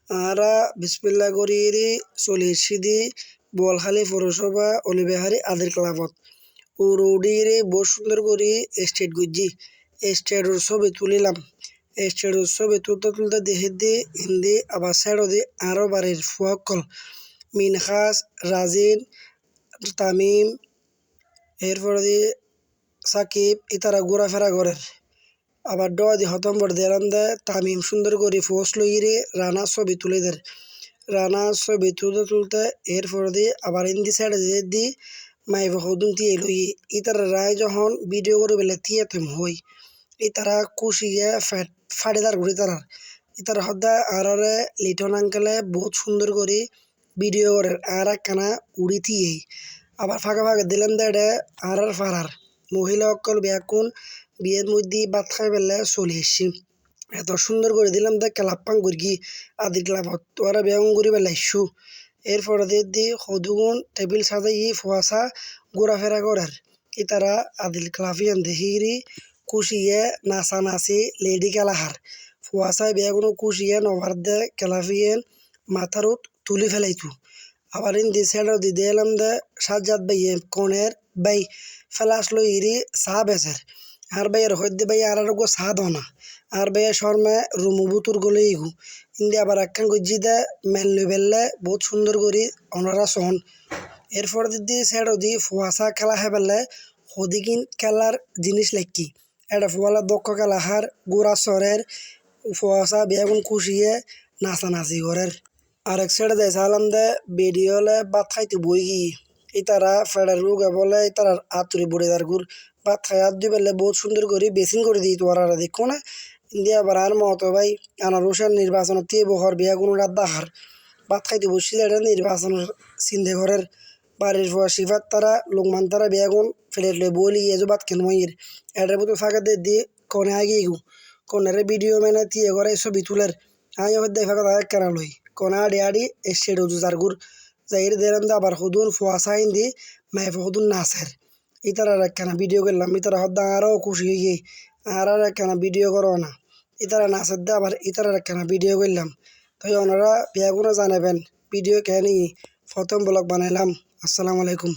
আরা বিসমিল্লা করিরি চলে এসেছি বোয়ালখালী পৌরসভা অলিবেহারি আদির ক্লাবত ও রোডিরে বহুত সুন্দর করে স্টেট গুজি স্টেটের ছবি তুলিলাম। স্টেটের ছবি তুলতে তুলতে দেখে দি হিন্দি আবার সাইডও দি আরও বাড়ির ফুয়াকল মিনহাস রাজিন তামিম এরপরে দি সাকিব ইতারা ঘোরাফেরা করের। আবার দি হতম বড় দিলাম দে তামিম সুন্দর করে পোস্ট লইরে রানা ছবি তুলে দের। রানা ছবি তুলতে তুলতে এরপরে দিয়ে আবার ইন্দি সাইডে দি মাইব হদুম দিয়ে লই ইতারা রায় যখন ভিডিও করে বেলে দিয়ে তুমি হই ইতারা খুশিয়ে ফাড়িদার ঘুরি তারা ইতারা হদ্দা আরে লিটন আঙ্কেলে বহুত সুন্দর করে ভিডিও করে আর একখানা উড়ি দিয়ে আবার ফাঁকা ফাঁকা দিলেন দেড়ে আর ফারার মহিলা অকল ব্যাকুন বিয়ের মধ্যে ভাত খাই পেলে চলে এসছি। এত সুন্দর করে দিলাম দেখ ক্লাপাং করি আদি ক্লাবত তোরা ব্যায়াম করি পেলাইছু। এরপরে দি সদুগুণ টেবিল সাজাই ফুয়াশা ঘোরাফেরা করার ইতারা আদিল ক্লাফিয়ান দেখিরি খুশিয়ে নাচা নাচি লেডি খেলাহার ফুয়াশায় বেগুনো খুশিয়ে নভার দে খেলাফিয়েন মাথারুত তুলি ফেলাইতু। আবার ইন্দি সেটাও দি দিলাম দে সাজ্জাদ ভাইয়ে কনের ভাই ফেলাস লইরি চা বেচের আর ভাইয়ের হইতে ভাই আর গো চা দনা আর ভাইয়া শর্মে রুমুবুতুর গলে ইগু ইন্দি আবার একখান গজি দে মেল লই বেললে বহুত সুন্দর করি অনারা সহন। এরপর দিদি সেটাও দি ফুয়াশা খেলা হে পেলে সদিকিন খেলার জিনিস লেখি এটা ফুয়ালা দক্ষ খেলাহার গোড়া সরের ফুয়াশা বেগুন খুশিয়ে নাচানাচি করের। আরেক সাইডে দেয় সালাম দে বেডিওলে ভাত খাইতে বই গিয়ে ইতারা ফেডার রোগে বলে ইতারা আতুরি বুড়ে তার গুড় ভাত খাই হাত দিয়ে পেলে বহুত সুন্দর করে বেসিং করে দিই তো আর দেখো না ইন্ডিয়া আবার আর মতো ভাই আনার রোশান নির্বাচন তে বহর বিয়া কোনো রাত দাহার ভাত খাইতে বসছিল এটা নির্বাচনের চিন্তা ঘরের বাড়ির ফুয়া শিফার তারা লোকমান তারা বেগুন ফেলেট লই বলি এজো ভাত কেন মইয়ের এটার মতো ফাঁকা দিয়ে কনে আগে গু কনের ভিডিও মেনে তিয়ে করে ছবি তুলের আই হদ্দে ফাঁকা তাকে কেনা লই কনা আড়ি আড়ি এসে ডোজু জারগুর যাইর দেরাম দে আবার হুদুন ফুয়াশাইন দি মাইফ হুদুন নাচের ইতারা একখানা ভিডিও করলাম ইতারা হদ্দা আরও খুশি হয়ে গিয়ে আর একখানা ভিডিও করো না ইতারা নাচের দে আবার ইতারা একখানা ভিডিও করলাম। তাই ওনারা বিয়াগুলো জানাবেন ভিডিও কেন প্রথম ব্লগ বানাইলাম। আসসালামু আলাইকুম।